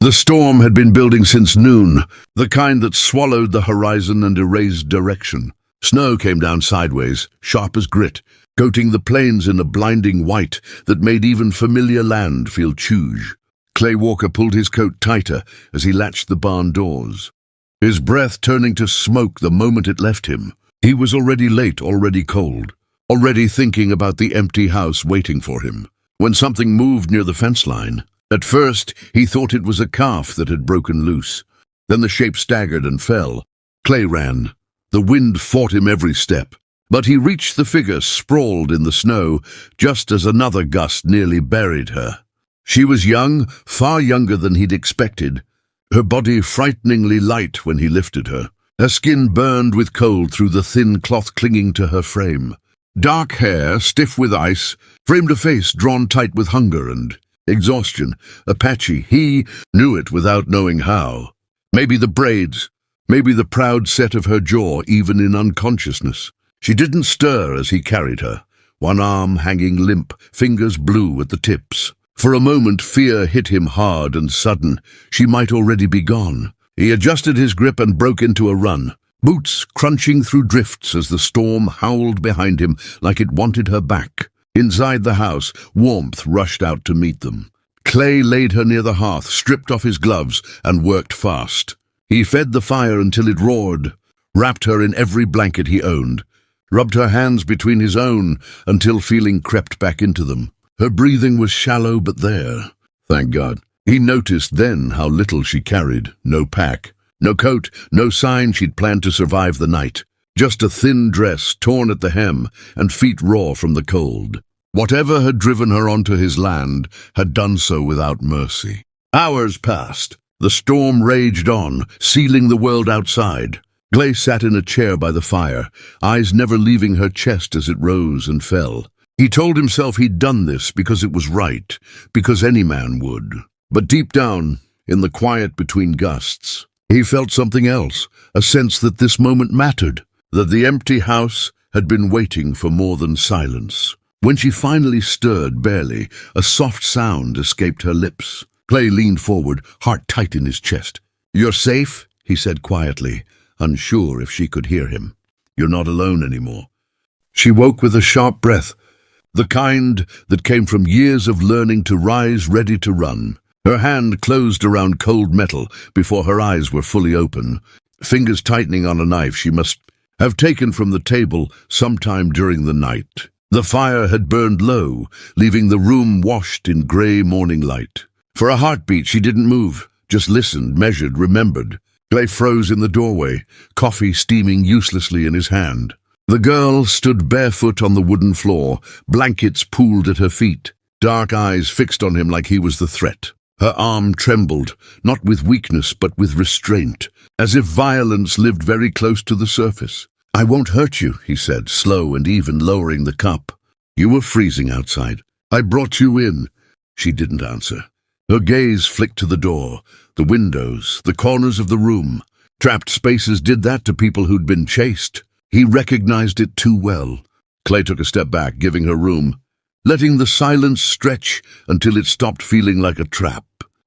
The storm had been building since noon, the kind that swallowed the horizon and erased direction. Snow came down sideways, sharp as grit, coating the plains in a blinding white that made even familiar land feel huge. Clay Walker pulled his coat tighter as he latched the barn doors, his breath turning to smoke the moment it left him. He was already late, already cold, already thinking about the empty house waiting for him, when something moved near the fence line. At first, he thought it was a calf that had broken loose. Then the shape staggered and fell. Clay ran. The wind fought him every step, but he reached the figure sprawled in the snow just as another gust nearly buried her. She was young, far younger than he'd expected, her body frighteningly light when he lifted her. Her skin burned with cold through the thin cloth clinging to her frame. Dark hair, stiff with ice, framed a face drawn tight with hunger and exhaustion. Apache, he knew it without knowing how. Maybe the braids, maybe the proud set of her jaw even in unconsciousness. She didn't stir as he carried her, one arm hanging limp, fingers blue at the tips. For a moment fear hit him hard and sudden. She might already be gone. He adjusted his grip and broke into a run, boots crunching through drifts as the storm howled behind him like it wanted her back. Inside the house, warmth rushed out to meet them. Clay laid her near the hearth, stripped off his gloves, and worked fast. He fed the fire until it roared, wrapped her in every blanket he owned, rubbed her hands between his own until feeling crept back into them. Her breathing was shallow but there, thank God. He noticed then how little she carried, no pack, no coat, no sign she'd planned to survive the night. Just a thin dress torn at the hem and feet raw from the cold. Whatever had driven her onto his land had done so without mercy. Hours passed. The storm raged on, sealing the world outside. Clay sat in a chair by the fire, eyes never leaving her chest as it rose and fell. He told himself he'd done this because it was right, because any man would. But deep down, in the quiet between gusts, he felt something else, a sense that this moment mattered, that the empty house had been waiting for more than silence. When she finally stirred, barely, a soft sound escaped her lips. Clay leaned forward, heart tight in his chest. "You're safe?" he said quietly, unsure if she could hear him. "You're not alone anymore." She woke with a sharp breath, the kind that came from years of learning to rise ready to run. Her hand closed around cold metal before her eyes were fully open, fingers tightening on a knife she must have taken from the table sometime during the night. The fire had burned low, leaving the room washed in grey morning light. For a heartbeat she didn't move, just listened, measured, remembered. Clay froze in the doorway, coffee steaming uselessly in his hand. The girl stood barefoot on the wooden floor, blankets pooled at her feet, dark eyes fixed on him like he was the threat. Her arm trembled, not with weakness but with restraint, as if violence lived very close to the surface. "I won't hurt you," he said, slow and even, lowering the cup. "You were freezing outside. I brought you in." She didn't answer. Her gaze flicked to the door, the windows, the corners of the room. Trapped spaces did that to people who'd been chased. He recognized it too well. Clay took a step back, giving her room, letting the silence stretch until it stopped feeling like a trap.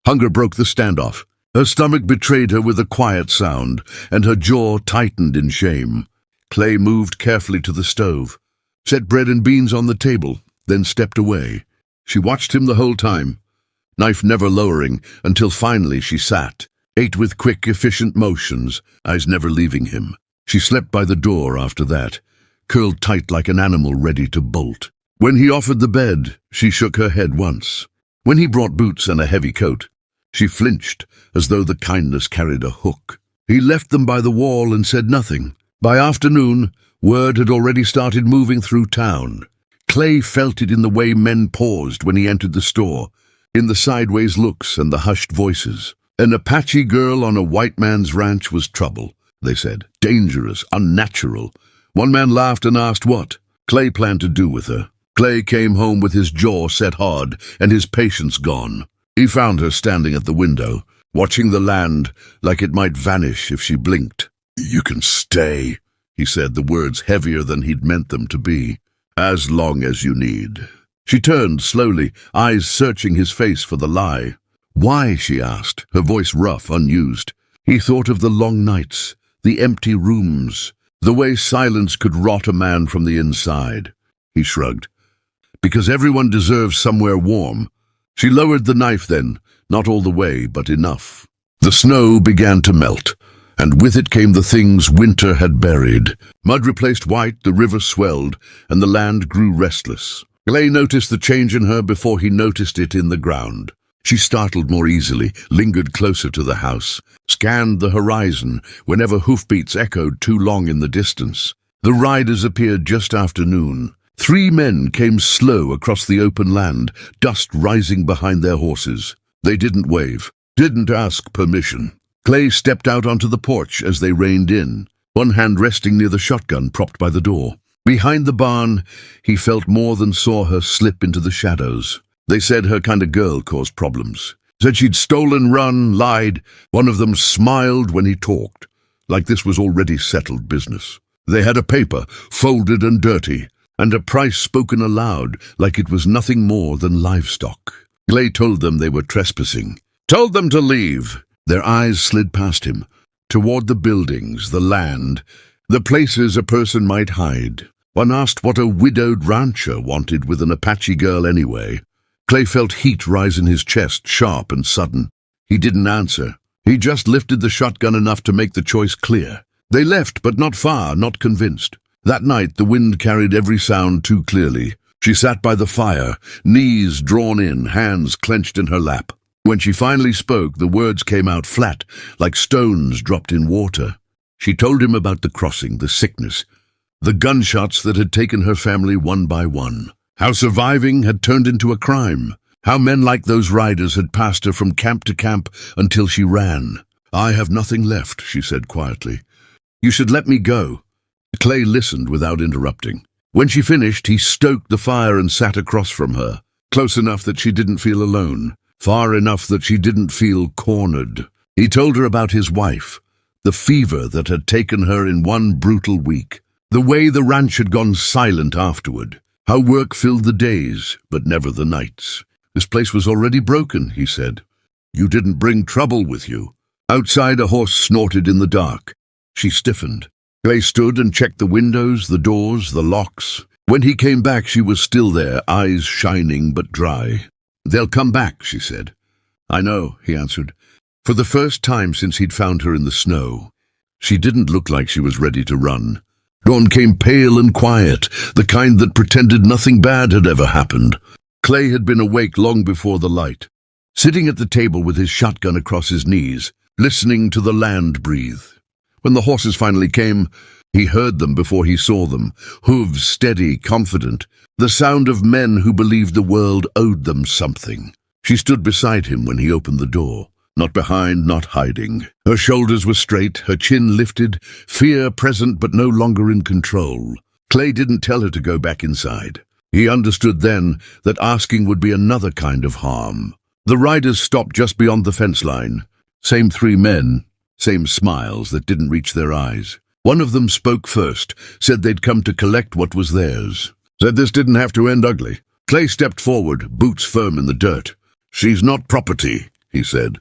Hunger broke the standoff. Her stomach betrayed her with a quiet sound, and her jaw tightened in shame. Clay moved carefully to the stove, set bread and beans on the table, then stepped away. She watched him the whole time, knife never lowering, until finally she sat, ate with quick, efficient motions, eyes never leaving him. She slept by the door after that, curled tight like an animal ready to bolt. When he offered the bed, she shook her head once. When he brought boots and a heavy coat, she flinched, as though the kindness carried a hook. He left them by the wall and said nothing. By afternoon, word had already started moving through town. Clay felt it in the way men paused when he entered the store, in the sideways looks and the hushed voices. An Apache girl on a white man's ranch was trouble, they said. Dangerous, unnatural. One man laughed and asked what Clay planned to do with her. Clay came home with his jaw set hard and his patience gone. He found her standing at the window, watching the land like it might vanish if she blinked. "You can stay," he said, the words heavier than he'd meant them to be. "As long as you need." She turned slowly, eyes searching his face for the lie. Why? She asked, her voice rough, unused. He thought of the long nights, the empty rooms, the way silence could rot a man from the inside. He shrugged. Because everyone deserves somewhere warm. She lowered the knife then, not all the way, but enough. The snow began to melt, and with it came the things winter had buried. Mud replaced white, the river swelled, and the land grew restless. Clay noticed the change in her before he noticed it in the ground. She startled more easily, lingered closer to the house, scanned the horizon whenever hoofbeats echoed too long in the distance. The riders appeared just after noon. 3 men came slow across the open land, dust rising behind their horses. They didn't wave, didn't ask permission. Clay stepped out onto the porch as they reined in, one hand resting near the shotgun propped by the door. Behind the barn, he felt more than saw her slip into the shadows. They said her kind of girl caused problems. Said she'd stolen, run, lied. One of them smiled when he talked, like this was already settled business. They had a paper, folded and dirty, and a price spoken aloud like it was nothing more than livestock. Clay told them they were trespassing. Told them to leave. Their eyes slid past him, toward the buildings, the land, the places a person might hide. One asked what a widowed rancher wanted with an Apache girl anyway. Clay felt heat rise in his chest, sharp and sudden. He didn't answer. He just lifted the shotgun enough to make the choice clear. They left, but not far, not convinced. That night, the wind carried every sound too clearly. She sat by the fire, knees drawn in, hands clenched in her lap. When she finally spoke, the words came out flat, like stones dropped in water. She told him about the crossing, the sickness, the gunshots that had taken her family one by one. How surviving had turned into a crime. How men like those riders had passed her from camp to camp until she ran. I have nothing left, she said quietly. You should let me go. Clay listened without interrupting. When she finished, he stoked the fire and sat across from her, close enough that she didn't feel alone, far enough that she didn't feel cornered. He told her about his wife, the fever that had taken her in one brutal week, the way the ranch had gone silent afterward, how work filled the days, but never the nights. This place was already broken, he said. You didn't bring trouble with you. Outside, a horse snorted in the dark. She stiffened. Clay stood and checked the windows, the doors, the locks. When he came back, she was still there, eyes shining but dry. They'll come back, she said. I know, he answered. For the first time since he'd found her in the snow, she didn't look like she was ready to run. Dawn came pale and quiet, the kind that pretended nothing bad had ever happened. Clay had been awake long before the light, sitting at the table with his shotgun across his knees, listening to the land breathe. When the horses finally came, he heard them before he saw them, hooves steady, confident, the sound of men who believed the world owed them something. She stood beside him when he opened the door. Not behind, not hiding. Her shoulders were straight, her chin lifted, fear present but no longer in control. Clay didn't tell her to go back inside. He understood then that asking would be another kind of harm. The riders stopped just beyond the fence line. Same 3 men, same smiles that didn't reach their eyes. One of them spoke first, said they'd come to collect what was theirs. Said this didn't have to end ugly. Clay stepped forward, boots firm in the dirt. She's not property, he said.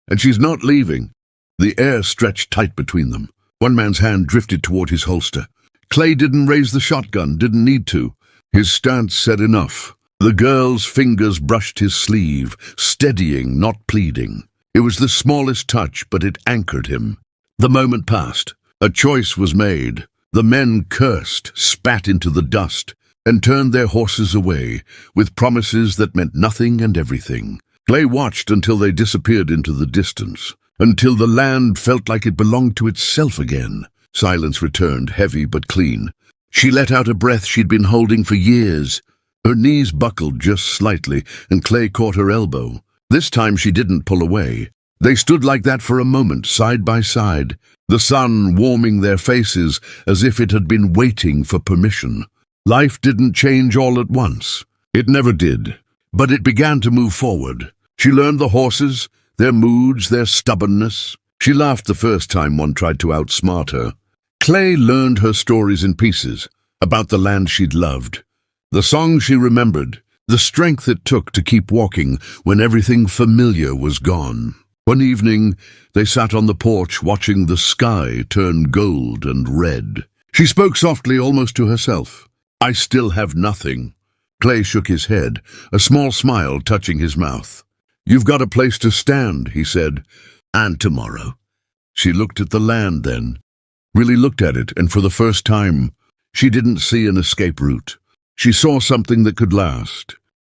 And she's not leaving. The air stretched tight between them. One man's hand drifted toward his holster. Clay didn't raise the shotgun, didn't need to. His stance said enough. The girl's fingers brushed his sleeve, steadying, not pleading. It was the smallest touch, but it anchored him. The moment passed. A choice was made. The men cursed, spat into the dust, and turned their horses away, with promises that meant nothing and everything. Clay watched until they disappeared into the distance, until the land felt like it belonged to itself again. Silence returned, heavy but clean. She let out a breath she'd been holding for years. Her knees buckled just slightly, and Clay caught her elbow. This time she didn't pull away. They stood like that for a moment, side by side, the sun warming their faces as if it had been waiting for permission. Life didn't change all at once. It never did. But it began to move forward. She learned the horses, their moods, their stubbornness. She laughed the first time one tried to outsmart her. Clay learned her stories in pieces, about the land she'd loved, the songs she remembered, The strength it took to keep walking when everything familiar was gone. One evening, they sat on the porch watching the sky turn gold and red. She spoke softly, almost to herself. "I still have nothing." Clay shook his head, a small smile touching his mouth. "You've got a place to stand," he said. "And tomorrow." She looked at the land then, really looked at it, and for the first time, she didn't see an escape route. She saw something that could last.